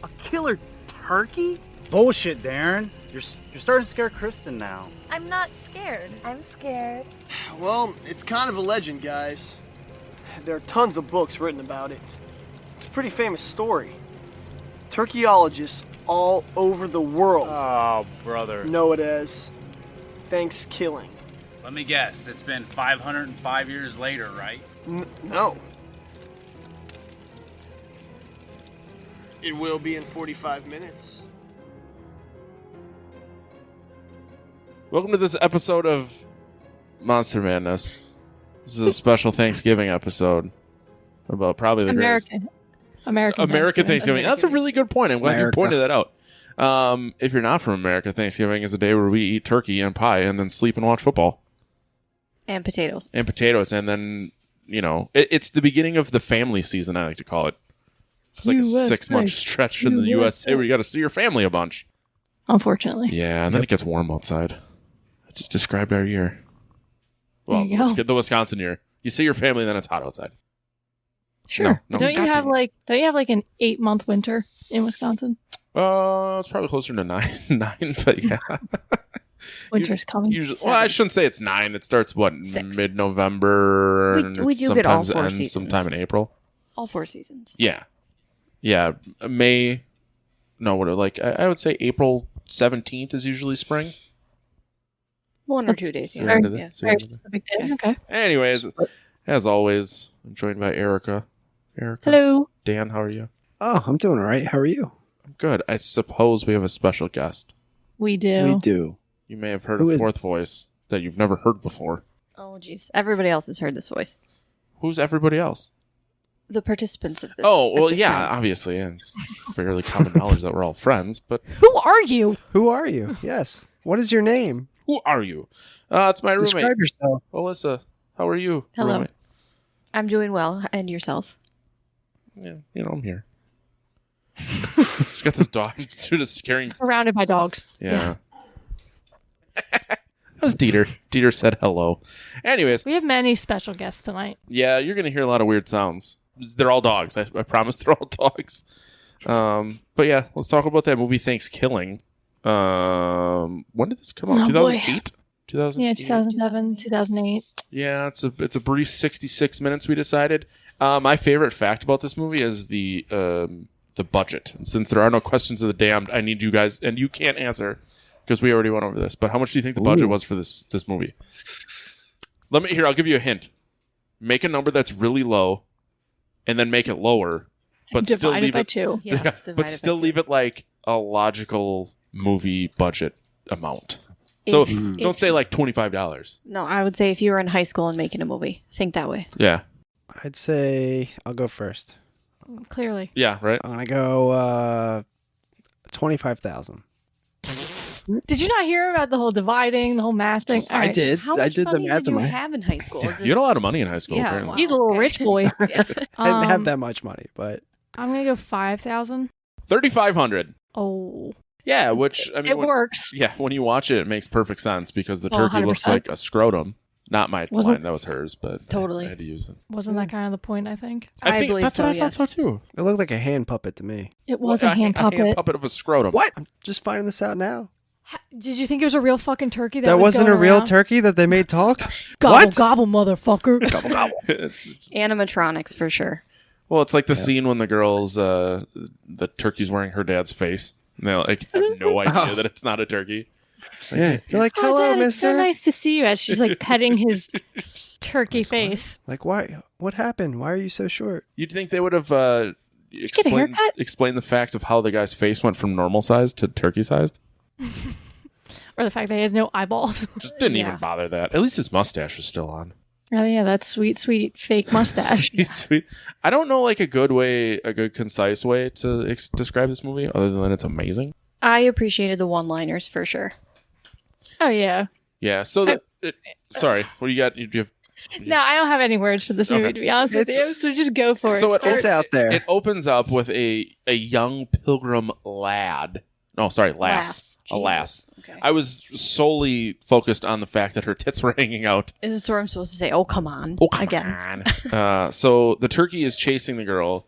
A killer turkey? Bullshit, Darren. You're starting to scare Kristen now. I'm not scared. I'm scared. Well, it's kind of a legend, guys. There are tons of books written about it. It's a pretty famous story. Turkeyologists all over the world know it as Thankskilling. Let me guess, it's been 505 years later, right? No. It will be in 45 minutes. Welcome to this episode of Monster Madness. This is a special Thanksgiving episode about probably the American Thanksgiving. That's a really good point. I'm glad you pointed that out. If you're not from America, Thanksgiving is a day where we eat turkey and pie and then sleep and watch football. And potatoes. And then, it's the beginning of the family season, I like to call it. It's like a 6-month stretch in the USA where you got to see your family a bunch. Unfortunately. Yeah, and then it gets warm outside. I just described our year. Well, the Wisconsin year. You see your family, then it's hot outside. Sure. No, don't you have like an 8-month winter in Wisconsin? It's probably closer to 9, but yeah. Winter's coming. Usually, well, I shouldn't say it's 9. It starts, mid-November? We do get all 4 ends seasons. sometime in April. All 4 seasons. Yeah. Yeah. May. No, I would say April 17th is usually spring. 1 or 2 days. Very Yeah. specific day. Okay. Anyways, as always, I'm joined by Erica. Hello. Dan, how are you? Oh, I'm doing all right. How are you? I'm good. I suppose we have a special guest. We do. We do. You may have heard a fourth voice that you've never heard before. Oh, jeez. Everybody else has heard this voice. Who's everybody else? The participants of this. Oh, well, this yeah, time. obviously. And it's fairly common knowledge that we're all friends, but... Who are you? Who are you? Yes. What is your name? Who are you? It's my roommate. Describe yourself. Alissa, how are you? Hello. Roommate? I'm doing well. And yourself? Yeah, I'm here. She's got this dog. It's just scaring... Surrounded by dogs. Yeah. That was Dieter. Dieter said hello. Anyways. We have many special guests tonight. Yeah, you're going to hear a lot of weird sounds. They're all dogs. I promise they're all dogs. But yeah, let's talk about that movie Thankskilling. When did this come out? 2008? 2008? Yeah, 2007, 2008. Yeah, it's a brief 66 minutes, we decided. My favorite fact about this movie is the budget. And since there are no questions of the damned, I need you guys, and you can't answer because we already went over this, but how much do you think the budget was for this movie? I'll give you a hint. Make a number that's really low and then make it lower, but still leave by it 2. Yes, but still leave it like a logical movie budget amount. So don't say like $25. No, I would say if you were in high school and making a movie, think that way. Yeah. I'd say I'll go first. Clearly. Yeah, right? I'm going to go 25,000. Did you not hear about the whole dividing, the whole math thing? All I right. did. How much I did the money math did in you my have in high school? Yeah, you had a lot of money in high school, Yeah, apparently. wow. He's a little rich boy. I didn't have that much money, but I'm going to go 5,000. 3,500. Oh. Yeah, which, I mean... It works. Yeah, when you watch it, it makes perfect sense because the Oh, turkey looks 100%. like a scrotum. Not my line, that was hers, but Totally. I had to use it. Wasn't that kind of the point, I think? I think believe that's so, what I yes. thought so too. it looked like a hand puppet to me. It was a hand puppet. A hand puppet of a scrotum. What? I'm just finding this out now. Did you think it was a real fucking turkey? That was wasn't a going real around? turkey that they made talk? Gobble, What? gobble, motherfucker. Gobble, gobble. Animatronics for sure. Well, it's like the scene when the girls, the turkey's wearing her dad's face. And they have no idea that it's not a turkey. Yeah. They're like, Oh, hello, Dad, it's so mister. nice to see you. As she's like petting his turkey face. Like, why? What happened? Why are you so short? You'd think they would have get a haircut? explained the fact of how the guy's face went from normal size to turkey sized. Or the fact that he has no eyeballs. Just didn't even bother that. At least his mustache was still on. Oh yeah, that sweet, sweet fake mustache. Sweet. I don't know a good concise way to describe this movie other than it's amazing. I appreciated the one-liners for sure. Oh yeah. Yeah. So sorry, what do you got? Do you have? No, I don't have any words for this movie, Okay. to be honest with you. So just go for it. So Start. It's out there. It opens up with a young pilgrim lad. No, sorry, lass. A lass. Okay. I was solely focused on the fact that her tits were hanging out. Is this where I'm supposed to say, oh, come on? Oh, come again. on. So the turkey is chasing the girl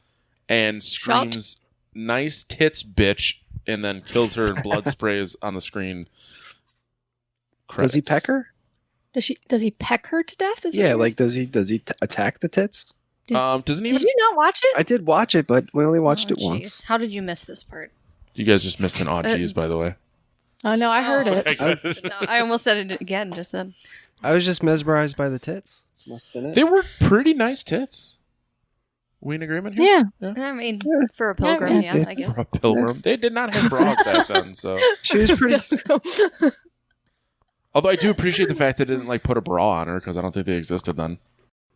and screams... nice tits bitch, and then kills her and blood sprays on the screen. Does he Credits. peck her? Does he peck her to death? Is that Yeah, what like does he attack the tits? Doesn't Did even. you not watch it? I did watch it, but we only you're- watched Oh, it once. jeez. How did you miss this part? You guys just missed an odd geez, by the way. Oh no, I heard it. No, I almost said it again just then. I was just mesmerized by the tits. Must have been it. They were pretty nice tits. We in agreement here? Yeah. I mean, for a pilgrim, yeah. yeah, I guess. For a pilgrim. They did not have bras back then, so. She was pretty. Although I do appreciate the fact they didn't like put a bra on her because I don't think they existed then.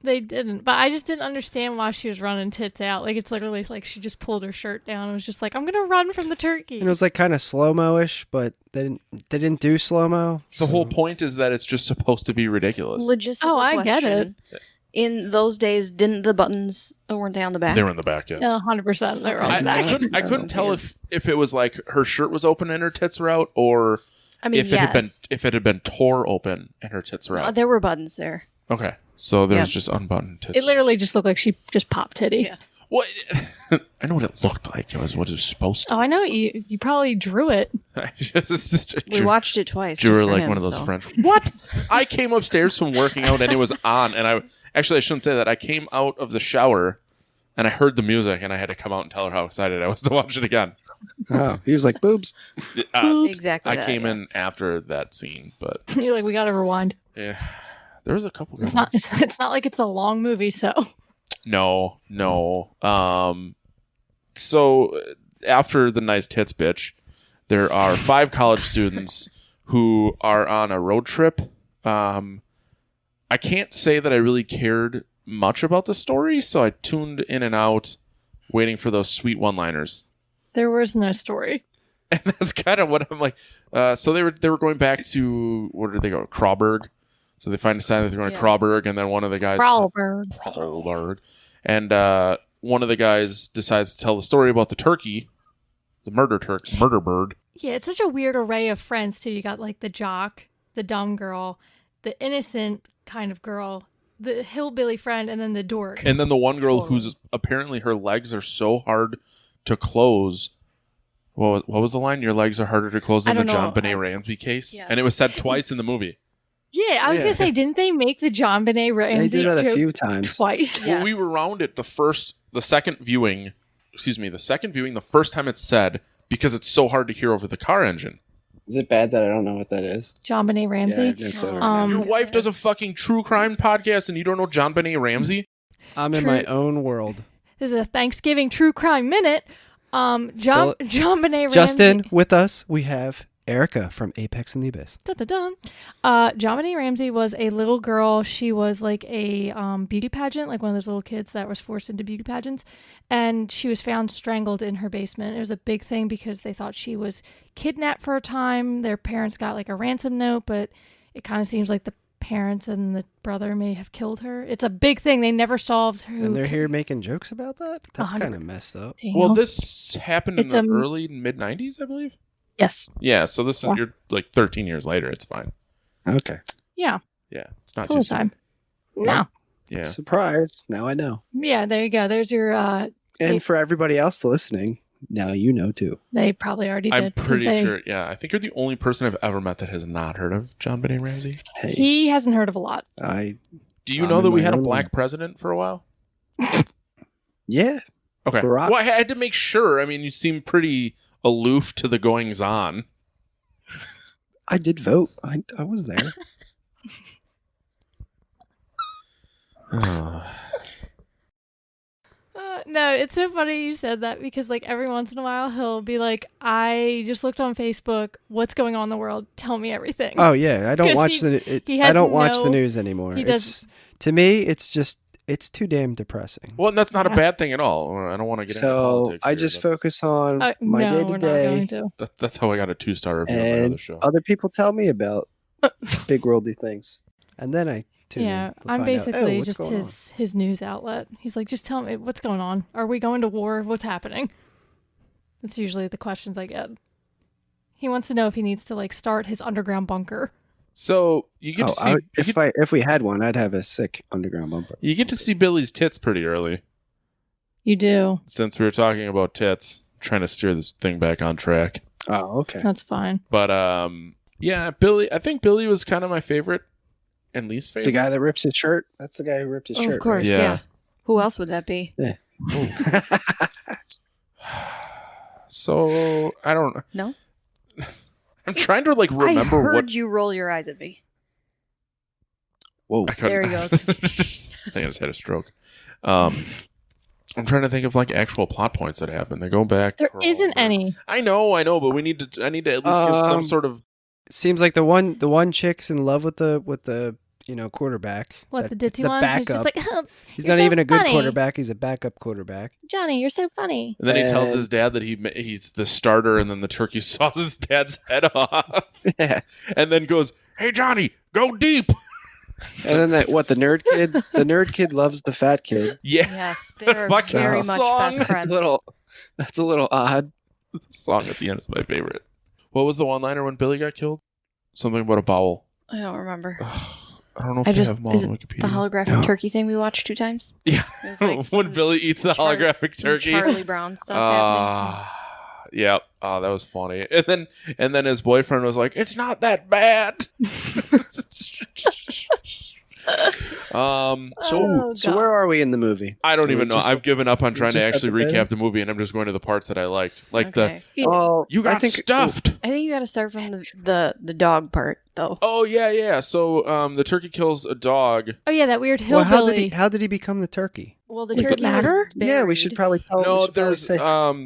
They didn't, but I just didn't understand why she was running tits out. Like, it's literally like she just pulled her shirt down and was just like, I'm gonna run from the turkey. And it was like kind of slow mo-ish, but they didn't do slow mo. The whole point is that it's just supposed to be ridiculous. Logistical Oh, I get question. In those days, didn't the buttons weren't they on the back? They were in the back, yeah. 100%. They were on I, the back. I couldn't tell if it was like her shirt was open and her tits were out, or I mean, if it had been tore open and her tits were out. there were buttons there. Okay, so there was Yeah. just unbuttoned tits. It literally just looked like she just popped titty. Yeah. Well, I know what it looked like. It was what it was supposed to. Oh, I know. You probably drew it. I just We watched it twice. drew just her for like him, one of those so. French. What? I came upstairs from working out and it was on, and I shouldn't say that. I came out of the shower and I heard the music, and I had to come out and tell her how excited I was to watch it again. Oh, he was like boobs. Exactly. I that, came yeah. in after that scene, but You're like, we got to rewind. yeah, there was a couple. It's good not. ones. It's not like it's a long movie, so. No. So after the nice tits bitch, there are 5 college students who are on a road trip. I can't say that I really cared much about the story, so I tuned in and out, waiting for those sweet one-liners. There was no story. And that's kind of what I'm like. So they were going back to, where did they go? Crawberg. So they decided they're going to Yeah. Crawberg, and then one of the guys Crawlberg. and one of the guys decides to tell the story about the turkey, the murder bird. Yeah, it's such a weird array of friends too. You got like the jock, the dumb girl, the innocent kind of girl, the hillbilly friend, and then the dork. And then the one girl Totally. who's apparently her legs are so hard to close. What was the line? Your legs are harder to close I than the don't John know. Benet Ramsey case. Yes. And it was said twice in the movie. Yeah, I was Yeah. gonna say, didn't they make the John Benet They Ramsey did that a joke few times. twice? Yes. When we were around it, the second viewing, the first time it's said, because it's so hard to hear over the car engine. Is it bad that I don't know what that is? John Benet Ramsey. Yeah, no clue. Your wife does a fucking true crime podcast and you don't know John Benet Ramsey? I'm in True. my own world. This is a Thanksgiving True Crime Minute. John Benet Ramsey. Justin, with us, we have Erica from Apex and the Abyss. Dun, dun, dun. John Benet Ramsey was a little girl. She was like a beauty pageant, like one of those little kids that was forced into beauty pageants. And she was found strangled in her basement. It was a big thing because they thought she was kidnapped for a time. Their parents got like a ransom note, but it kind of seems like the parents and the brother may have killed her. It's a big thing. They never solved who. And they're here making jokes about that? That's 100. kind of messed up. Damn. Well, this happened in It's, the early mid 90s, I believe. Yes. Yeah, so this is Yeah. you're like 13 years later. It's fine. Okay. Yeah. Yeah, it's not Cool too soon. time. No. Yeah, Surprise. Now I know. Yeah, there you go. There's your. And for everybody else listening, now you know too. They probably already did. I'm 'cause pretty they- sure. Yeah, I think you're the only person I've ever met that has not heard of John Benet Ramsey. Hey, He hasn't heard of a lot. Do you I'm know that in we my had a own black world. president for a while? yeah. Okay. Barack. Well, I had to make sure. I mean, you seem pretty aloof to the goings on. I did vote. I was there. No, it's so funny you said that because like every once in a while he'll be like, I just looked on Facebook. What's going on in the world? Tell me everything. Oh yeah, I don't 'Cause watch he I has don't watch the no- news anymore. he It's to me, it's too damn depressing. Well, and that's not a Yeah. bad thing at all. I don't want to get into So politics. I here. just That's- focus on my no, day we're to not going day, to. That's how I got a 2-star review of my and other show. other people tell me about big worldly things, and then I tune Yeah, in to I'm find out, basically what's just going on? his news outlet. He's like, just tell me what's going on. Are we going to war? What's happening? That's usually the questions I get. He wants to know if he needs to like start his underground bunker. So you get to see If we had one, I'd have a sick underground bumper. you get to see Billy's tits pretty early. You do. Since we were talking about tits, trying to steer this thing back on track. Oh, okay. That's fine. But yeah, Billy. I think Billy was kind of my favorite and least favorite. The guy that rips his shirt. That's the guy who ripped his shirt. Of course, right? Yeah. yeah. Who else would that be? Yeah. So I don't know. No? I'm trying to like remember I heard what. you roll your eyes at me. Whoa. I couldn't- There he goes. I think I just had a stroke. I'm trying to think of like actual plot points that happen. They go back. There crawl isn't over. any. I know, but we need to. I need to at least give some sort of. Seems like the one chick's in love with the quarterback. What, That- the ditzy one? He's just backup. like, He's you're not so even a good funny. quarterback. He's a backup quarterback. Johnny, you're so funny. And then he tells And- his dad that he's the starter, and then the turkey saws his dad's head off, Yeah. and then goes, "Hey Johnny, go deep." And then the nerd kid. The nerd kid loves the fat kid. Yeah, Yes, they're fucking very much song. best That's friends. That's a little odd. the song at the end is my favorite. What was the one-liner when Billy got killed? Something about a bowel. I don't remember. I don't know if I they just have them all is on it Wikipedia. the holographic No. turkey thing we watched 2 times. Yeah, It was like when some Billy eats the Char- holographic some turkey. Charlie Brown stuff happening. Yeah. Oh, that was funny. And then his boyfriend was like, "It's not that bad." Oh, So God. where are we in the movie? I don't We even know. just- I've given up on trying to just actually cut the recap the movie, and I'm just going to the parts that I liked, like Okay. Oh, you got stuffed. I think you got to start from the dog part though. Oh yeah. So the turkey kills a dog. Oh, yeah, that weird Well, hillbilly. how did he become the turkey? Well, the Does it turkey matter? was Yeah, we should buried. probably tell. No, we should probably there's say,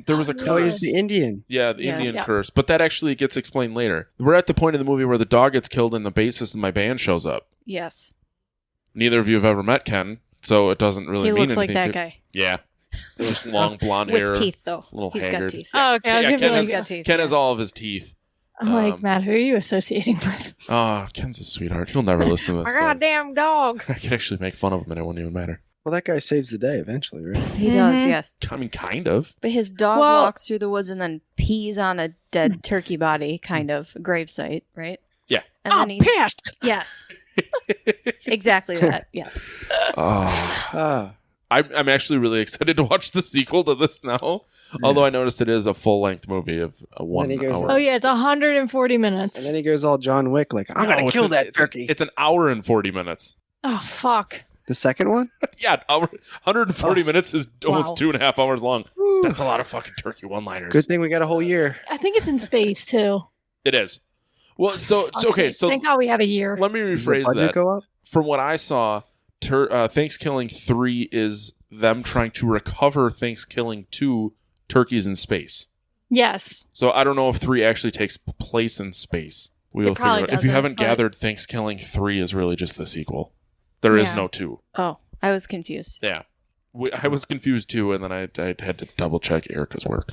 there was a oh, he's curse. the Indian. Yeah, the Yes. Indian Yeah. curse, but that actually gets explained later. We're at the point in the movie where the dog gets killed, and the bassist in my band shows up. Yes, Neither of you have ever met Ken, so it doesn't really he mean looks like anything that to guy Yeah, with long blonde with hair, teeth though. little He's haggard. got teeth. Oh, okay. I was Yeah, gonna be Ken like, has- He's got teeth. Ken yeah. has all of his teeth. I'm like, um, Matt, who are you associating with? Oh, Ken's a sweetheart. He'll never listen to My this. so goddamn dog. I could actually make fun of him, and it wouldn't even matter. Well, that guy saves the day eventually, right? He does, Mhm. yes. I mean, kind of. But his dog Well- walks through the woods and then pees on a dead turkey body, kind of a gravesite, right? Yeah. And Oh, then he, pissed. yes, exactly that. Yes. Oh. I'm actually really excited to watch the sequel to this now. Although I noticed it is a full length movie of a 1 he goes, hour. Oh, yeah, it's 140 minutes. And then he goes all John Wick, like, I'm No, gonna kill that it's turkey. It's an hour and 40 minutes. Oh, fuck. The second one? Yeah, 140 minutes is almost Wow. 2.5 hours long. That's a lot of fucking turkey one-liners. Good thing we got a whole year. I think it's in space, too. It is. Well, so okay, so Thank God we have a year. let me Does the rephrase budget that. go up? From what I saw, Thankskilling 3 is them trying to recover Thankskilling 2 turkeys in space. Yes. So I don't know if 3 actually takes place in space. We will probably figure out. If you doesn't, haven't but- gathered, Thankskilling 3 is really just the sequel. There is Yeah. no 2. Oh, I was confused. Yeah. I was confused too, and then I had to double check Erica's work.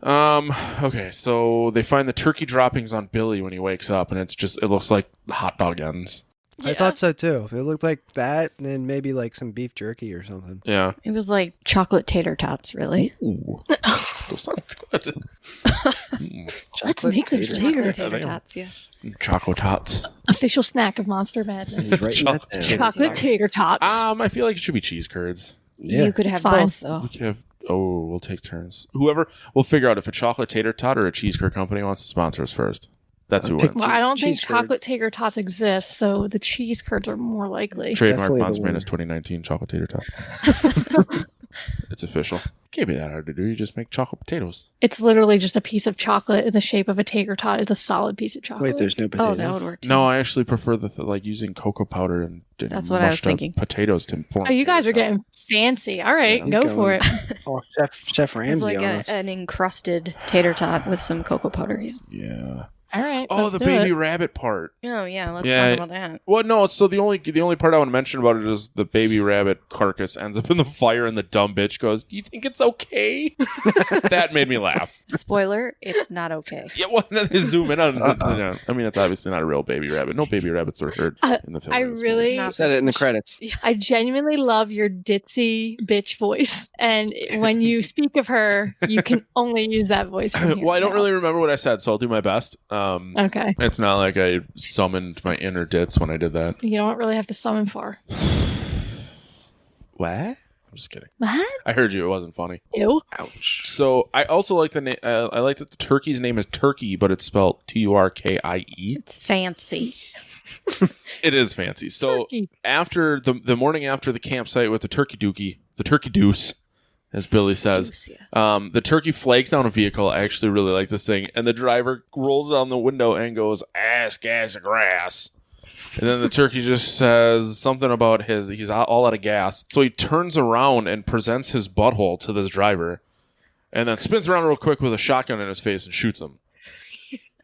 Okay, so they find the turkey droppings on Billy when he wakes up, and it looks like hot dog ends. I thought so too. It looked like that, and then maybe like some beef jerky or something. Yeah. It was like chocolate tater tots, really. Ooh. Those sound good. Let's make those tater. later. Chocolate tater they are. tots, yeah. Chocolate tots. Official snack of Monster Madness. He's writing that Chocolate down. tater. Chocolate tater tots. I feel like it should be cheese curds. Yeah. You could have fine. both, though. We could have. Oh, we'll take turns. We'll figure out if a chocolate tater tot or a cheese curd company wants to sponsor us first. That's who Pick wins. Well, I don't think cheese curd. chocolate tater tots exist, so the cheese curds are more likely. Trademark Definitely the Monster winner. Madness 2019 chocolate tater tots. It's official. Can't be that hard to do. You just make chocolate potatoes. It's literally just a piece of chocolate in the shape of a tater tot. It's a solid piece of chocolate. Wait, there's no potato. Oh, that would work too. No, I actually prefer like using cocoa powder and That's what I was mushed up thinking. potatoes to form. Oh, you guys are tater tots. getting fancy. All right, Yeah, go he's for it. Oh, Chef Ramsay It's like on us. an encrusted tater tot with some cocoa powder. Yes. Yeah. All right. Oh, let's the do baby it. rabbit part. Oh, yeah. Let's Yeah. talk about that. Well, no. So the only part I want to mention about it is the baby rabbit carcass ends up in the fire, and the dumb bitch goes, "Do you think it's okay?" That made me laugh. Spoiler, it's not okay. Yeah, well, then they zoom in on. I mean, it's obviously not a real baby rabbit. No baby rabbits were hurt in the film. I of this really- Not- Said it in the credits. I genuinely love your ditzy bitch voice, and when you speak of her, you can only use that voice. From movie. here Well, I don't on really remember what I said, so I'll do my best. out. Okay. It's not like I summoned my inner dits when I did that. You don't really have to summon far. What? I'm I'm just kidding. What? I heard you. It wasn't funny. Ew. Ouch. So I also like the name. I like that the turkey's name is Turkey, but it's spelled Turkie. It's fancy. It is fancy. So Turkey. after the morning after the campsite with the turkey deuce, as Billy says, Deuce, yeah. the turkey flags down a vehicle. I actually really like this thing. And the driver rolls down the window and goes, ass, gas, grass. And then the turkey just says something about he's all out of gas. So he turns around and presents his butthole to this driver and then spins around real quick with a shotgun in his face and shoots him.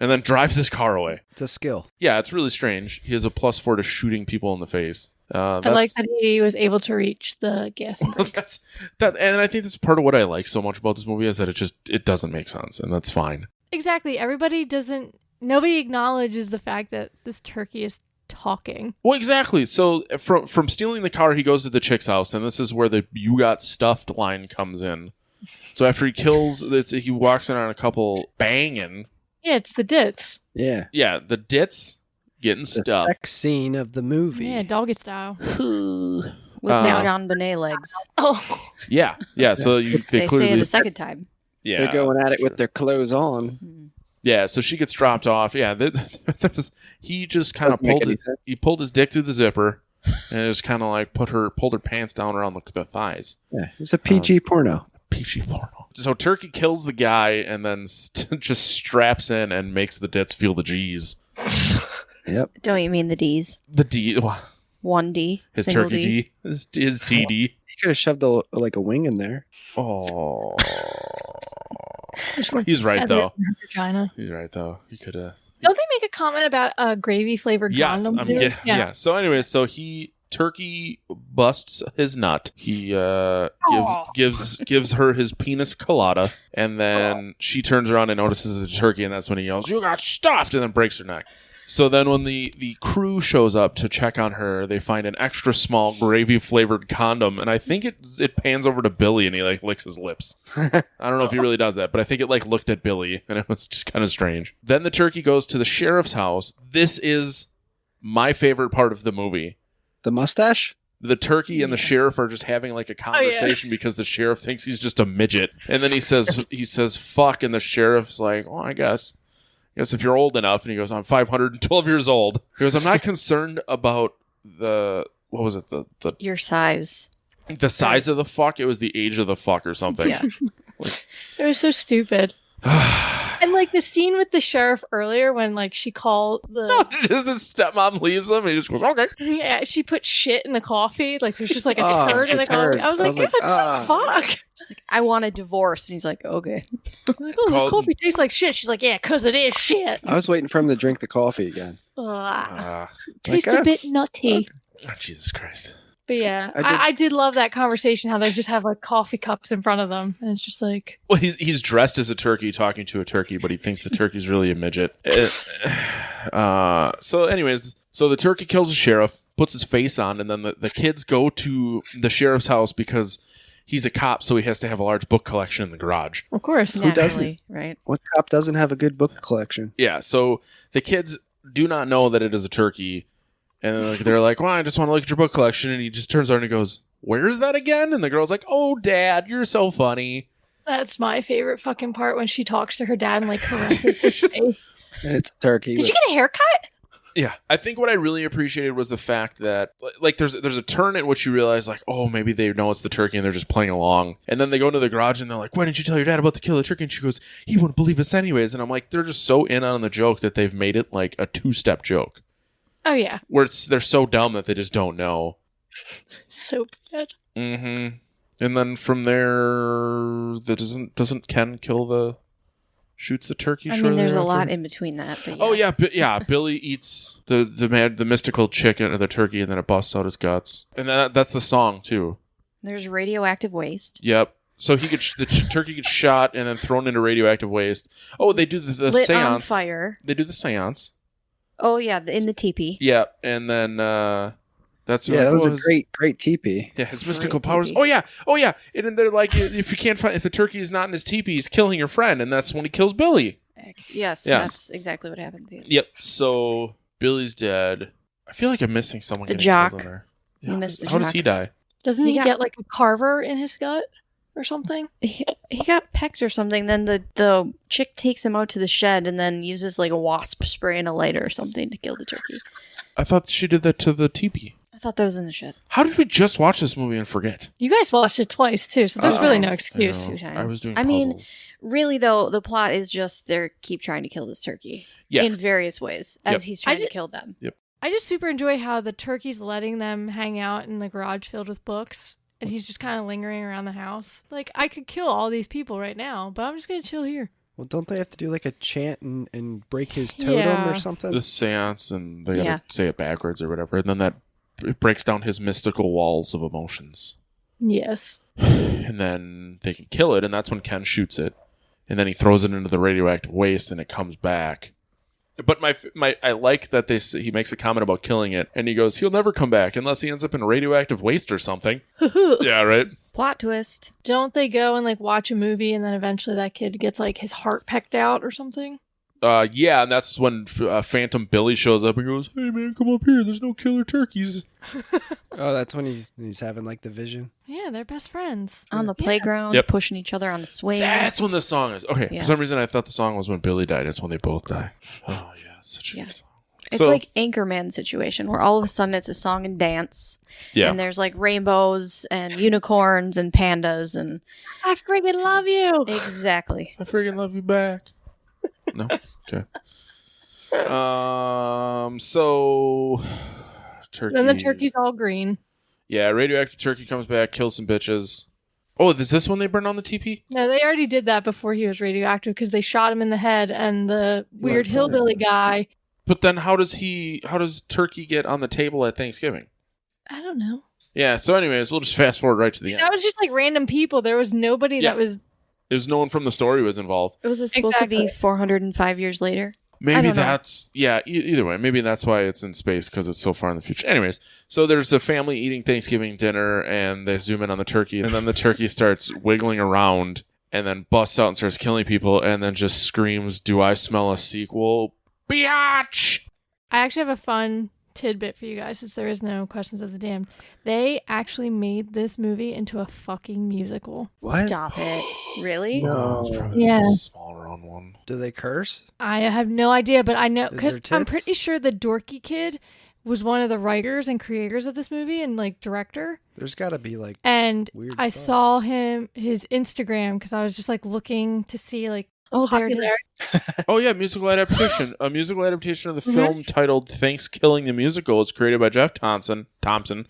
And then drives his car away. It's a skill. Yeah, it's really strange. He has a +4 to shooting people in the face. I like that he was able to reach the gas and brake. And I think that's part of what I like so much about this movie is that it doesn't make sense, and that's fine. Exactly. Nobody acknowledges the fact that this turkey is talking. Well, exactly. So from stealing the car, he goes to the chick's house, and this is where the "you got stuffed" line comes in. So after he kills, he walks in on a couple banging. Yeah, it's the dits. Yeah. Yeah, the dits getting The stuffed. sex scene of the movie. Yeah, doggy style. With the John Bonet legs. Oh. Yeah. So they They say clearly it a second time. yeah, They're going at it sure. with their clothes on. Yeah, so she gets dropped off. Yeah, he just kind of Doesn't make any sense. he pulled his dick through the zipper and just kind of like pulled her pants down around the thighs. Yeah, it's a PG porno. PG porno. So Turkey kills the guy and then just straps in and makes the dits feel the G's. Yep. Don't you mean the D's? The D, One D. his single turkey D, his TD. He could have shoved a wing in there. Oh, Just like he's right feather though. in her vagina. He's right though. He could have. Don't they make a comment about a gravy flavored Yes, condom? yeah. So anyway, Turkey busts his nut. He gives her his penis colada, and then she turns around and notices the turkey, and that's when he yells, "You got stuffed!" and then breaks her neck. So then when the crew shows up to check on her, they find an extra small gravy flavored condom, and I think it pans over to Billy and he like licks his lips. I don't know if he really does that, but I think it like looked at Billy and it was just kind of strange. Then the turkey goes to the sheriff's house. This is my favorite part of the movie. The mustache? The turkey and the sheriff are just having like a conversation because the sheriff thinks he's just a midget. And then he says fuck, and the sheriff's like, "Oh, I guess if you're old enough." And he goes, "I'm 512 years old." He goes, "I'm not concerned about Your size. the size of the fuck. It was the age of the fuck or something." Yeah. It was so stupid. And like the scene with the sheriff earlier when like she called Just the stepmom leaves him and he just goes, "Okay." yeah, she put shit in the coffee. Like there's just like a Oh, turd in it's the a turd. coffee. I was like, what the fuck? She's like, I want a divorce. And he's like, okay. I'm like, oh, this Called- coffee tastes like shit. She's like, yeah, because it is shit. I was waiting for him to drink the coffee again. Ugh. Like, Tastes a bit nutty. oh, Jesus Christ. But yeah, I I did love that conversation, how they just have like coffee cups in front of them. And it's just like, Well, he's dressed as a turkey talking to a turkey, but he thinks the turkey's really a midget. So anyways, the turkey kills the sheriff, puts his face on, and then the kids go to the sheriff's house because he's a cop, so he has to have a large book collection in the garage. of course. Who doesn't? Naturally, right? What cop doesn't have a good book collection? Yeah, so the kids do not know that it is a turkey, and they're like, "Well, I just want to look at your book collection," and he just turns around and goes, "Where is that again?" And the girl's like, "Oh, Dad, you're so funny." That's my favorite fucking part when she talks to her dad and like caresses his face. And it's a turkey. Did you get a haircut? Yeah, I think what I really appreciated was the fact that like there's a turn at which you realize like, oh, maybe they know it's the turkey and they're just playing along. And then they go into the garage and they're like, "Why didn't you tell your dad about the kill the turkey?" And she goes, "He wouldn't believe us anyways." And I'm like, they're just so in on the joke that they've made it like a 2-step joke Oh yeah, where they're so dumb that they just don't know. so bad. Mm-hmm. And then from there, doesn't Ken shoots the turkey? I mean, shortly there's a after? lot in between that. But Oh yes. yeah, Billy eats the mystical chicken or the turkey, and then it busts out his guts, and that's the song too. There's radioactive waste. Yep. So the turkey gets shot and then thrown into radioactive waste. Oh, they do the Lit seance. on fire. They do the seance. Oh yeah, in the teepee. Yep, and then that's Yeah, that was what a great teepee. Yeah, his mystical Great powers. teepee. Oh yeah. And then they're like, if the turkey is not in his teepee, he's killing your friend, and that's when he kills Billy. Yes, Yes. that's exactly what happens. Yes. Yep. So Billy's dead. I feel like I'm missing someone. The getting jock. killed in there. You missed the How does jock. he die? Doesn't he got- get like a carver in his gut or something? He got pecked or something. Then the chick takes him out to the shed and then uses like a wasp spray and a lighter or something to kill the turkey. I thought she did that to the teepee. I thought that was in the shed. How did we just watch this movie and forget? You guys watched it twice too, so there's really no Oh, excuse. two I times. was doing I puzzles. mean, really though, the plot is just they keep trying to kill this turkey in various ways as Yep. he's trying to kill them. I just super enjoy how the turkey's letting them hang out in the garage filled with books, and he's just kind of lingering around the house. Like, I could kill all these people right now, but I'm just gonna chill here. Well, don't they have to do like a chant and break his totem Yeah. or something? The seance, and they gotta Yeah. say it backwards or whatever, and then it breaks down his mystical walls of emotions. Yes. And then they can kill it, and that's when Ken shoots it, and then he throws it into the radioactive waste, and it comes back. But I like that he makes a comment about killing it, and he goes, he'll never come back unless he ends up in radioactive waste or something. Yeah, right? Plot twist. Don't they go and like watch a movie, and then eventually that kid gets like his heart pecked out or something? Yeah, and that's when Phantom Billy shows up and goes, hey man, come up here, there's no killer turkeys. Oh, that's when he's having like the vision. Yeah, they're best friends. On the playground, Yep. pushing each other on the swings. That's when the song is. Okay, Yeah. for some reason I thought the song was when Billy died. It's when they both die. Oh yeah, it's such a good song. It's like Anchorman situation where all of a sudden it's a song and dance. Yeah. And there's like rainbows and unicorns and pandas and I freaking love you. exactly. I freaking love you back. No? Okay. So turkey. Then the turkey's all green. Yeah, radioactive turkey comes back, kills some bitches. Oh, is this when they burn on the teepee? No, they already did that before he was radioactive because they shot him in the head, and the weird Like, hillbilly guy. But then how does turkey get on the table at Thanksgiving? I don't know. Yeah, so anyways, we'll just fast forward right to the end. That was just like random people. There was nobody Yeah. that was. It was no one from the story was involved. Was it supposed to be Exactly. 405 years later? Maybe don't know. that's either way. Maybe that's why it's in space because it's so far in the future. Anyways, so there's a family eating Thanksgiving dinner, and they zoom in on the turkey, and then the turkey starts wiggling around, and then busts out and starts killing people, and then just screams, "Do I smell a sequel, biatch?" I actually have a fun tidbit for you guys, since there is no Questions of the Damned. They actually made this movie into a fucking musical. What? Stop it. Really? No, it's probably Yeah. a smaller on one. Do they curse? I have no idea, but I know Is because there I'm tits? pretty sure the dorky kid was one of the writers and creators of this movie and like director. There's got to be like And weird I stuff. saw his Instagram because I was just like looking to see like Oh, there it popularity. is. Oh yeah, musical adaptation. A musical adaptation of the Mhm. film titled "Thankskilling the Musical" is created by Jeff Thompson,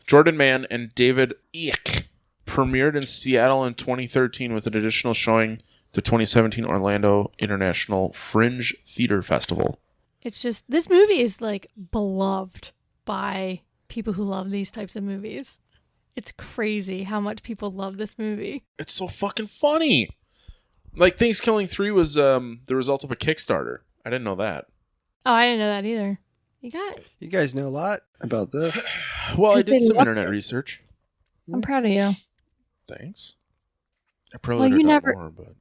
Jordan Mann, and David Eek. Premiered in Seattle in 2013 with an additional showing the 2017 Orlando International Fringe Theater Festival. It's just this movie is like beloved by people who love these types of movies. It's crazy how much people love this movie. It's so fucking funny. Like Thankskilling 3 was the result of a Kickstarter. I didn't know that. Oh, I didn't know that either. You guys know a lot about this. Well, I Because did they some love internet research. I'm proud of you. Thanks. I probably Well, could you have done never- more, but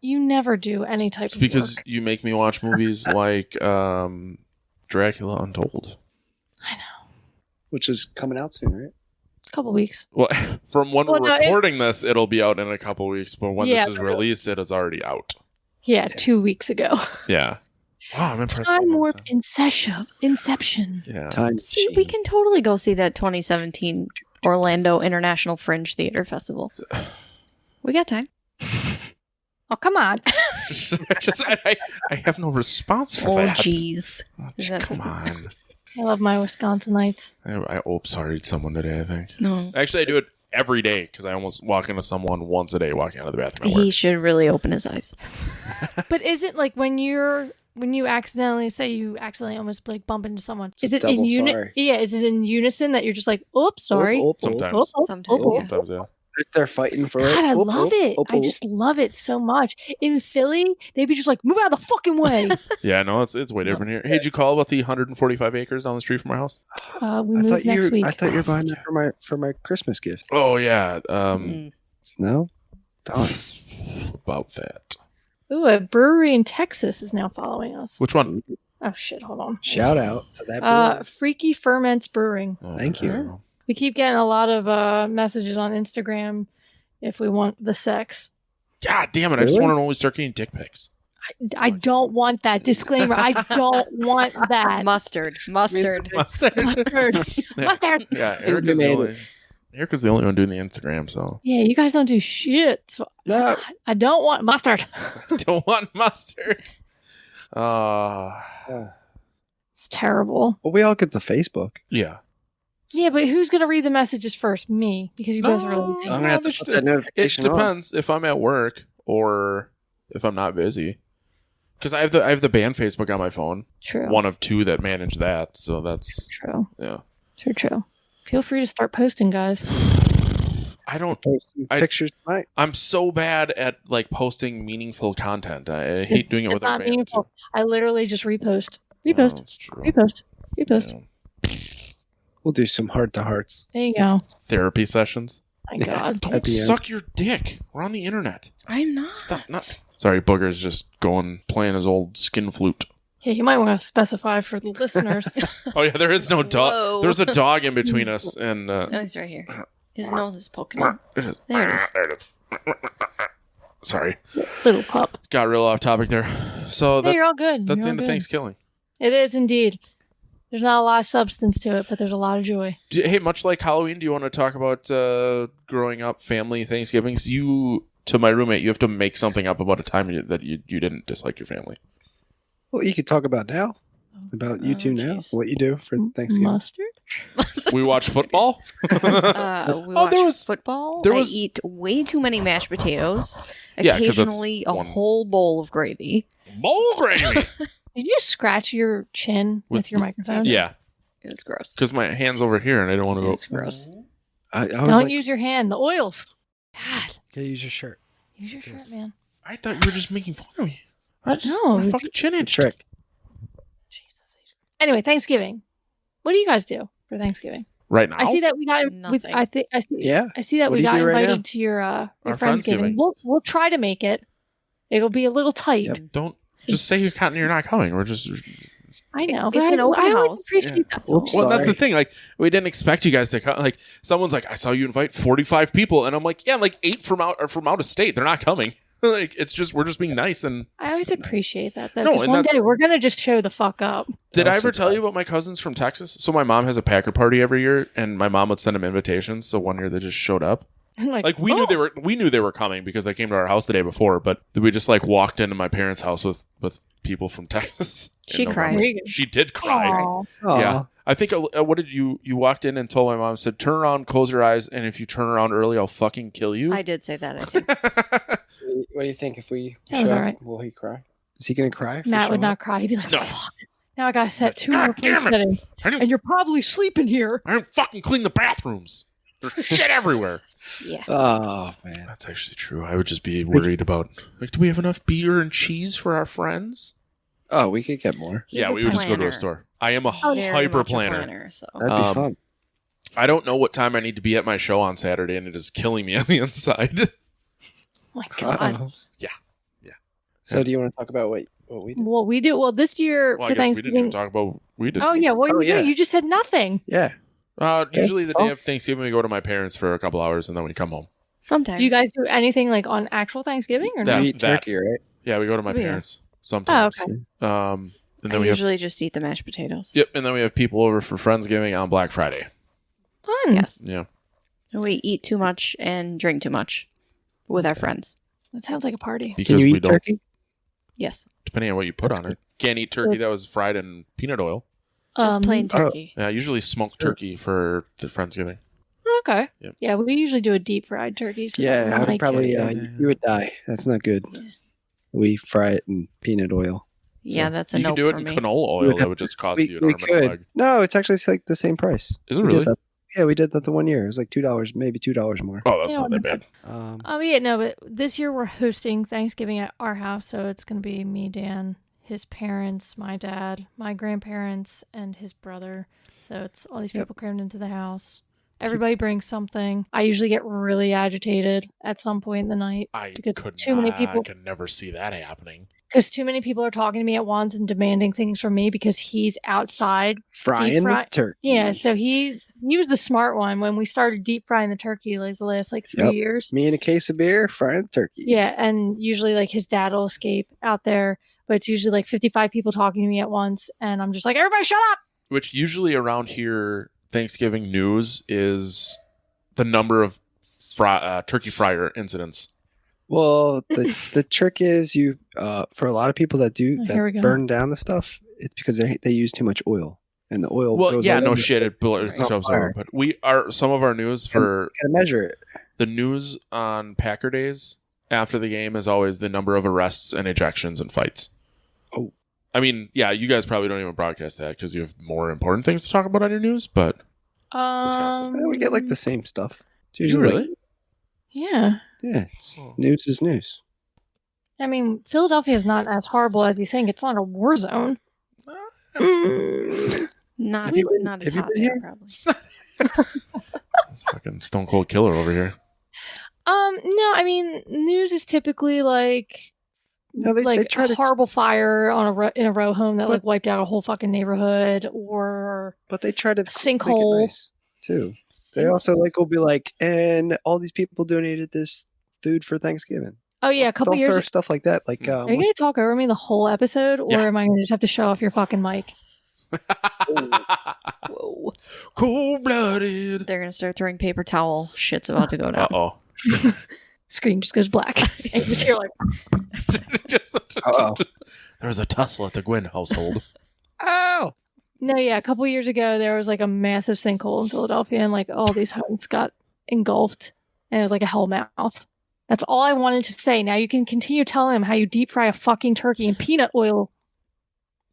You never do any type it's of because work. you make me watch movies like Dracula Untold. Which is coming out soon, right? A couple weeks. Well, from when Well, we're no, recording this, it'll be out in a couple weeks. But when Yeah, this is but- released, it is already out. Yeah, 2 weeks ago. Yeah. Wow, I'm impressed. Time with warp that. Inception. Yeah. Time See, machine. we can totally go see that 2017 Orlando International Fringe Theater Festival. We got time. Oh, come on. I have no response for Oh, that. jeez. Oh, Is that- come on. I love my Wisconsinites. Sorry to someone today, I think. No. Actually, I do it every day because I almost walk into someone once a day walking out of the bathroom at work. He should really open his eyes. But is it like when you accidentally almost like bump into someone? It's Is a it in double unison? sorry. Yeah, is it in unison that you're just like, oops, sorry. Oh, oh, oh. Sometimes. Sometimes, oh. yeah. Sometimes, yeah. They're fighting for it. God, I Oh, love oh, it. oh, I oh. just love it so much. In Philly, they'd be just like, move out of the fucking way. Yeah, no, it's way different here. Hey, did you call about the 145 acres down the street from our house? We I move thought next week. I thought you were buying that for my Christmas gift. Oh, yeah. No, done. About that. Ooh, a brewery in Texas is now following us. Which one? Oh shit, hold on. Shout out to that. brewery. Freaky Ferments Brewing. Oh, Thank you. there we go. We keep getting a lot of messages on Instagram if we want the sex. God damn it! I just want to always start getting dick pics. I don't want that. Disclaimer, I don't want that. Mustard. Mustard. Yeah. Mustard. Yeah, Erica's the only one doing the Instagram, so Yeah, you guys don't do shit. So No. I don't want mustard. don't want mustard. It's terrible. Well, we all get the Facebook. Yeah. Yeah, but who's going to read the messages first? Me, because you both are lazy. I'm gonna have to that's put the- that It notification on. depends if I'm at work or if I'm not busy. Because I have the band Facebook on my phone. True. One of two that manage that, so that's True. yeah. True. Feel free to start posting, guys. I don't. Post some I- pictures tonight. I'm so bad at like posting meaningful content. I hate doing it It's with our not band. meaningful. Too. I literally just repost. Oh, Repost. that's true. Repost. Repost. Yeah. We'll do some heart to hearts. There you go. Therapy sessions. My Yeah. God. Don't At the end. suck your dick. We're on the internet. I'm not. Stop. Not. Sorry, Booger's just going playing his old skin flute. Yeah, you might want to specify for the listeners. Oh yeah, there is no Whoa. dog. There's a dog in between us, and Oh, he's right here. His nose is poking out. it is. There it is. There it is. Sorry, Little pup. got real off topic there. So Hey, that's you're all good. that's You're the all end of good. Thanksgiving. It is indeed. There's not a lot of substance to it, but there's a lot of joy. Hey, much like Halloween, do you want to talk about growing up, family Thanksgivings? To my roommate, you have to make something up about a time that you didn't dislike your family. Well, you could talk about now. About you two now. jeez. What you do for Thanksgiving. Mustard? We watch football. We Oh, watch there was- football. there I was- eat way too many mashed potatoes. Yeah, 'cause that's Occasionally a one- whole bowl of gravy. Bowl gravy. Did you scratch your chin with your microphone? Yeah, It's gross. because my hand's over here, and I don't want to go. It's gross. I was Don't like, use your hand. The oils. God. yeah, use your shirt. Use your Yes. shirt, man. I thought you were just making fun of me. I just No, my fucking chin It's a itched. trick. Jesus. Anyway, Thanksgiving. What do you guys do for Thanksgiving? Right now, I see that we got with Nothing. I see Yeah. I see that What we do you got do right invited now? to your Our Friendsgiving. Friendsgiving. We'll try to make it. It'll be a little tight. Yep. Don't just say you're not coming. We're just. I know. It's but an open I would house. appreciate that. Whoops. Well, that's the Sorry. thing. Like, we didn't expect you guys to come. Like, someone's like, I saw you invite 45 people, and I'm like, yeah, like 8 from out of state. They're not coming. Like, it's just we're just being nice. And I always appreciate that. Though, No, 'cause and one that's- day we're gonna just show the fuck up. did I Also ever tell you about my cousins from Texas? So my mom has a Packer party every year, and my mom would send them invitations. So one year they just showed up. Like we knew they were coming because they came to our house the day before, but we just like walked into my parents' house with people from Texas. in She November. cried. There you go. She did cry. Aw. Aw. Yeah. I think, what did you walked in and told my mom, said, turn around, close your eyes, and if you turn around early, I'll fucking kill you. I did say that, I think. What do you think if we Sounds show alright. up? Will he cry? Is he gonna cry? if we Matt show would not up? cry. He'd be like, No. fuck. Now I gotta set 2 God more damn plates it. today. I didn't, And you're probably sleeping here. I didn't fucking clean the bathrooms. There's shit everywhere. Yeah. Oh man. That's actually true. I would just be worried about, like, do we have enough beer and cheese for our friends? Oh, we could get more. He's yeah, a we would just go to a planner. store. I am a Very hyper much a planner. so. That'd be fun. I don't know what time I need to be at my show on Saturday, and it is killing me on the inside. Oh my God. Uh-oh. Yeah. So do you want to talk about what we do? What we do? Well, this year Well, I for guess we didn't even Thanksgiving. talk about what we did. Oh yeah, what Oh, you yeah. do? You just said nothing. Yeah. Usually the day of Thanksgiving, we go to my parents for a couple hours, and then we come home. Sometimes. Do you guys do anything like on actual Thanksgiving or That- no? You eat turkey, right? Yeah, we go to my Oh, yeah. parents Oh, sometimes. okay. And I then we have usually just eat the mashed potatoes. yep, and then we have people over for Friendsgiving on Black Friday. Fun. Yes. Yeah, We eat too much and drink too much with our friends. That sounds like a party. because Can you we eat don't. turkey? Yes. Depending on what you put That's on it, can't eat turkey that was fried in peanut oil. Just plain oh. turkey. Yeah, usually smoked turkey for the Friendsgiving. Okay. Yep. Yeah, we usually do a deep fried turkey. So Yeah, that's I would like probably. Yeah. You would die. That's not good. We fry it in peanut oil. Yeah, that's a You nope can do it for in me. canola oil. That would just cost you an we arm and a could. leg. No, it's actually like the same price. Is it We did really? that. Yeah, we did that the one year. It was like $2, maybe $2 more. Oh, that's Yeah, not that bad. Oh yeah, no, but this year we're hosting Thanksgiving at our house, so it's gonna be me, Dan, his parents, my dad, my grandparents, and his brother. So it's all these Yep. people crammed into the house. Everybody brings something. I usually get really agitated at some point in the night I because could too many people. I could never see that happening. because too many people are talking to me at once and demanding things from me because he's outside Frying the turkey. Yeah, so he was the smart one when we started deep frying the turkey like the last 3 years. Me and a case of beer, frying the turkey. Yeah, and usually like his dad will escape out there, but it's usually like 55 people talking to me at once, and I'm just like, everybody shut up! Which usually around here, Thanksgiving news is the number of turkey fryer incidents. Well, the trick is you for a lot of people that burn down the stuff, it's because they use too much oil, and the oil. Goes no shit, it jumps over. But some of our news for gotta measure it. The news on Packer days after the game is always the number of arrests and ejections and fights. Oh, I mean, yeah, you guys probably don't even broadcast that because you have more important things to talk about on your news. But we get like the same stuff. It's usually really. Yeah. Yeah, news is news. I mean, Philadelphia is not as horrible as you think. It's not a war zone. Not as hot there, probably. Fucking Stone Cold Killer over here. No, I mean, news is typically like they try a horrible fire in a row home that like wiped out a whole fucking neighborhood, but they try to sinkhole make it nice, too. They also will be like, and all these people donated this food for Thanksgiving. Oh yeah, a couple years stuff like that. Like, are you gonna talk over me the whole episode, or am I gonna just have to show off your fucking mic? Whoa. Cold-blooded. They're gonna start throwing paper towel. Shit's about to go down. Uh-oh. Screen just goes black. And you just hear like... There was a tussle at the Gwynn household. Ow! No, yeah, a couple years ago, there was like a massive sinkhole in Philadelphia, and like all these homes got engulfed, and it was like a hell mouth. That's all I wanted to say. Now you can continue telling him how you deep fry a fucking turkey in peanut oil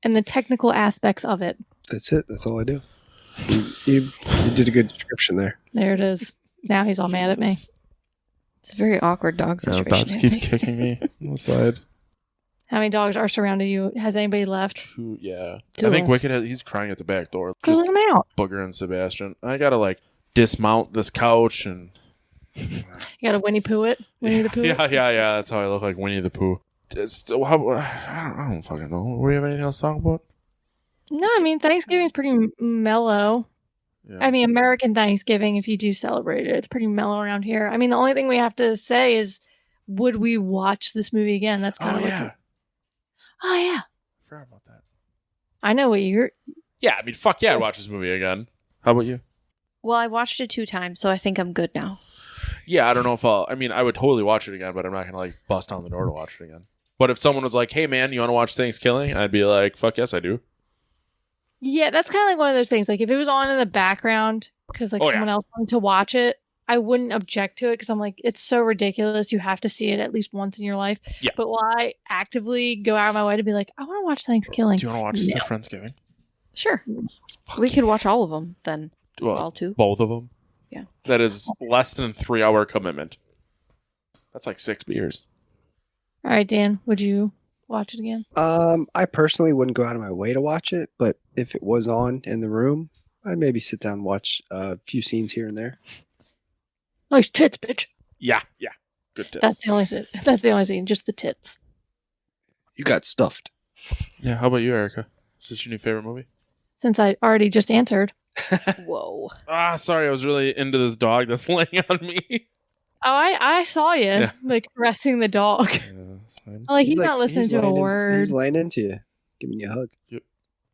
and the technical aspects of it. That's it. That's all I do. You did a good description there. There it is. Now he's all mad at me. It's a very awkward dog situation. Dogs keep kicking me on the side. How many dogs are surrounding you? Has anybody left? Two, yeah. Two I think left. Wicked, he's crying at the back door. Because I'm out. Booger and Sebastian. I gotta dismount this couch and... You gotta Winnie Pooh it? Winnie the Pooh? Yeah. That's how I look like Winnie the Pooh. I don't fucking know. Do we have anything else to talk about? No, I mean, Thanksgiving's pretty mellow. Yeah. I mean, American Thanksgiving, if you do celebrate it, it's pretty mellow around here. I mean, the only thing we have to say is, would we watch this movie again? That's kind of Oh, yeah. Forgot about that. I know what you're... Yeah, I mean, fuck yeah, I'd watch this movie again. How about you? Well, I watched it 2 times, so I think I'm good now. Yeah, I don't know if I would totally watch it again, but I'm not going to bust down the door to watch it again. But if someone was like, hey man, you want to watch Thanksgilling? I'd be like, fuck yes, I do. Yeah, that's kind of like one of those things. Like if it was on in the background because someone else wanted to watch it, I wouldn't object to it because I'm like, it's so ridiculous. You have to see it at least once in your life. Yeah. But will I actively go out of my way to be like, I want to watch Thanksgiving? Do you want to watch this at Friendsgiving? Sure. We could watch all of them then. Well, all 2. Both of them? Yeah. That is less than a 3-hour commitment. That's like 6 beers. All right, Dan, would you watch it again? I personally wouldn't go out of my way to watch it, but if it was on in the room, I'd maybe sit down and watch a few scenes here and there. Nice tits, bitch. Yeah. Good tits. That's the only scene. Just the tits. You got stuffed. Yeah, how about you, Erica? Is this your new favorite movie? Since I already just answered. Whoa. Sorry, I was really into this dog that's laying on me. Oh, I saw you, caressing the dog. Yeah, he's not listening to a word. He's laying into you, giving you a hug. Yep.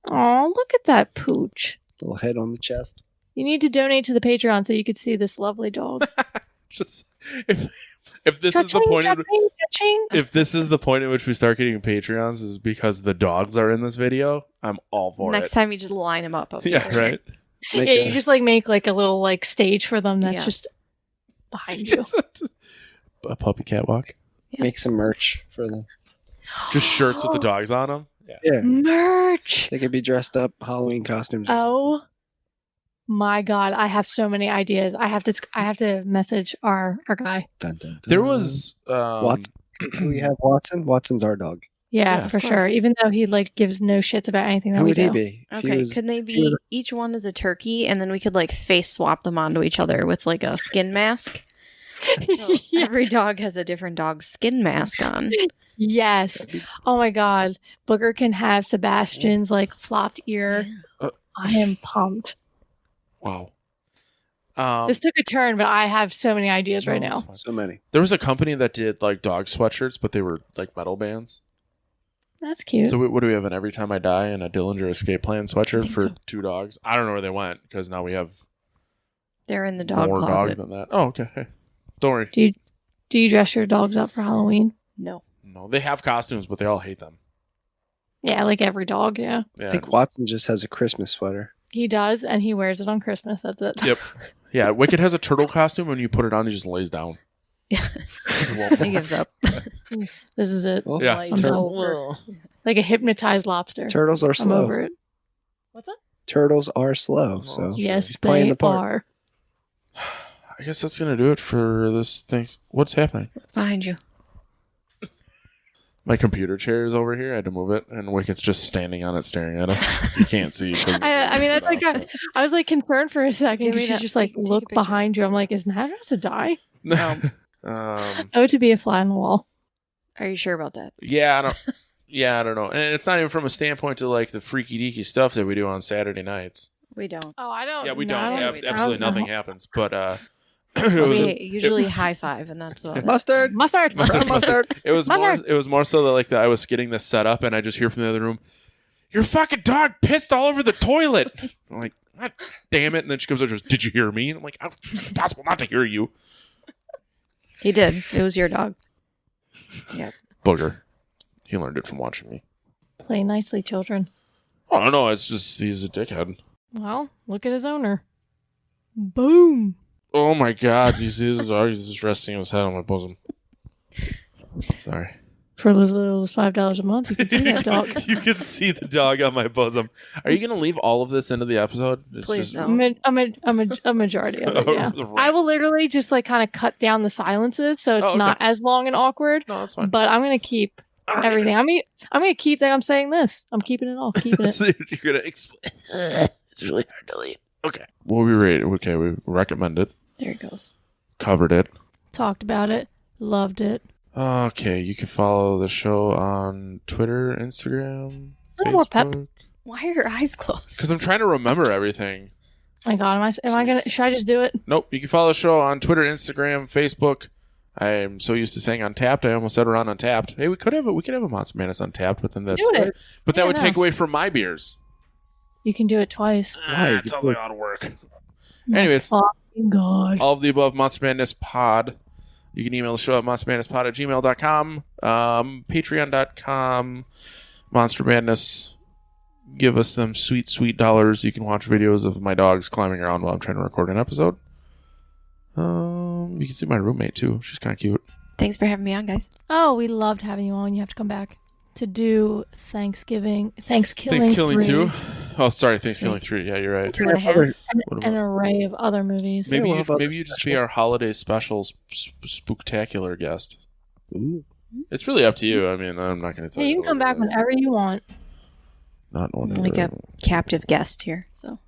Oh, look at that pooch. Little head on the chest. You need to donate to the Patreon so you could see this lovely dog. Just if this is the point if this is the point at which we start getting Patreons is because the dogs are in this video, I'm all for Next time you just line them up. Yeah, here. right. You just make a little stage for them that's just behind you. A puppy catwalk. Yeah. Make some merch for them. Just shirts with the dogs on them. Yeah. Merch. They could be dressed up Halloween costumes. Oh my god, I have so many ideas. I have to message our guy. Dun, dun, dun. There was Watson. We have Watson. Watson's our dog. Yeah, for sure. Even though he gives no shits about anything that Who we would do. he be? Okay, could they be each one is a turkey, and then we could face swap them onto each other with a skin mask? So every dog has a different dog skin mask on. Yes. Oh my God. Booker can have Sebastian's like flopped ear. I am pumped. Wow. This took a turn, but I have so many ideas right now. So many. There was a company that did like dog sweatshirts, but they were like metal bands. That's cute. So what do we have? An Every Time I Die and a Dillinger Escape Plan sweatshirt for so. 2 dogs. I don't know where they went because now we have They're in the dog more closet. dogs than that. Oh, okay. Hey, don't worry. Do you dress your dogs up for Halloween? No. No, they have costumes, but they all hate them. Yeah, like every dog, yeah. Yeah. I think Watson just has a Christmas sweater. He does, and he wears it on Christmas. That's it. Yep. Yeah, Wicked has a turtle costume. When you put it on, he just lays down. He gives up. This is it. Well, Yeah. I'm over. Like a hypnotized lobster. Turtles are I'm slow. over it. What's that? Turtles are slow. So Yes, he's playing they the part. are. I guess that's gonna do it for this thing. What's happening? Behind you. My computer chair is over here. I had to move it, and Wicked's just standing on it, staring at us. You can't see. I mean, that's like I was like concerned for a second. Give me She's that. just like, Take a look picture. behind you. I'm like, is Nat about to die? No. To be a fly on the wall. Are you sure about that? Yeah, I don't know. And it's not even from a standpoint to like the freaky deaky stuff that we do on Saturday nights. We don't. Oh, I don't. Yeah, we no, don't. I Yeah, we don't. absolutely I don't nothing know. happens. But We usually high five, and that's about it. Mustard. Mustard. Mustard. it was Mustard. more so that like that I was getting this set up, and I just hear from the other room, "Your fucking dog pissed all over the toilet." I'm like, "God damn it!" And then she comes over and goes, "Did you hear me?" And I'm like, "How is it possible not to hear you?" He did. It was your dog. Yeah. Booger. He learned it from watching me. Play nicely, children. I don't know. It's just he's a dickhead. Well, look at his owner. Boom. Oh my god, he's just resting his head on my bosom. Sorry. For as little as $5 a month, you can see that dog. You can see the dog on my bosom. Are you going to leave all of this into the episode? It's Please just- don't. A majority of it, yeah. Right. I will literally just like kind of cut down the silences so it's Oh, okay. not as long and awkward. No, that's fine. But I'm gonna keep All right. everything. I'm gonna keep that I'm saying this. I'm keeping it all. Keeping it. So you're going to explain. It's really hard to leave. Okay. Well, we rate it. Okay, we recommend it. There it goes. Covered it. Talked about it. Loved it. Okay, you can follow the show on Twitter, Instagram, A little more pep. Facebook. Why are your eyes closed? Because I'm trying to remember everything. My God, am I gonna? Should I just do it? Nope. You can follow the show on Twitter, Instagram, Facebook. I'm so used to saying Untapped, I almost said we're on Untapped. Hey, we could have a Monster Madness Untapped, but then that's Do it. But that Yeah, would no. take away from my beers. You can do it twice. That sounds like a lot of work. My Anyways. fucking God. All of the above, Monster Madness Pod. You can email the show at monstermadnesspod@gmail.com, patreon.com, Monster Madness. Give us them sweet, sweet dollars. You can watch videos of my dogs climbing around while I'm trying to record an episode. You can see my roommate, too. She's kind of cute. Thanks for having me on, guys. Oh, we loved having you on. You have to come back to do Thanksgiving 2? Oh, sorry, Thanksgiving 3. Yeah, you're right. 2.5. An array of other movies. Maybe we'll have other you just be our holiday specials spooktacular guest. Ooh. It's really up to you. I mean, I'm not going to tell Hey, you. you can come back whenever you want. Not one. Like a captive guest here. So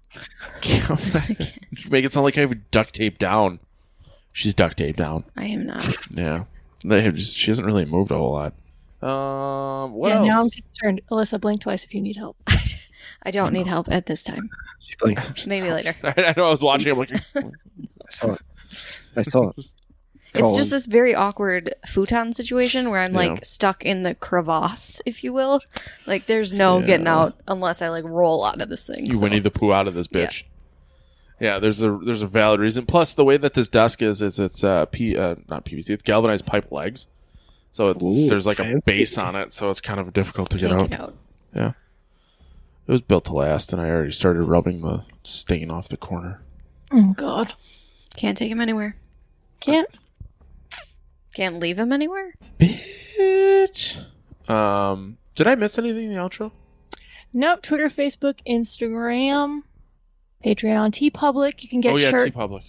Make it sound like I have duct tape down. She's duct taped down. I am not. Yeah. She hasn't really moved a whole lot. What Now I'm else? concerned. Alyssa, blink twice if you need help. I don't need help at this time. She blinked. Maybe later. I know I was watching. I'm like, I saw it. It's just this very awkward futon situation where I'm Yeah. like stuck in the crevasse, if you will. Like there's no getting out unless I like roll out of this thing. you so. Winnie the Pooh out of this bitch. Yeah, there's a valid reason. Plus, the way that this desk is it's not PVC. It's galvanized pipe legs. So there's like fancy. a base on it, so it's kind of difficult to Can't get out. Yeah. It was built to last, and I already started rubbing the stain off the corner. Oh, God. Can't take him anywhere. Can't. Can't leave him anywhere. Bitch. Did I miss anything in the outro? Nope. Twitter, Facebook, Instagram, Patreon, TeePublic. You can get shirts TeePublic.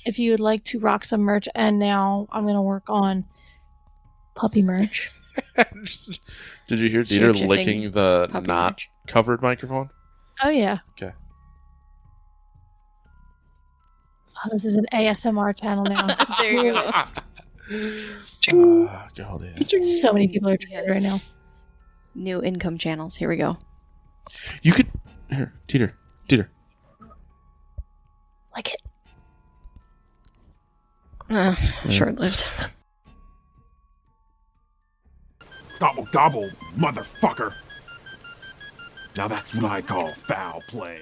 if you would like to rock some merch. And now I'm going to work on puppy merch. Did you hear Dieter Shape-shifting licking the puppy not merch. covered microphone? Oh, yeah. Okay. Oh, this is an ASMR channel now. There you go. God, So many people are triggered right now. New income channels. Here we go. You could here, Teeter. Like it. Short-lived. Gobble, gobble, motherfucker. Now that's what I call foul play.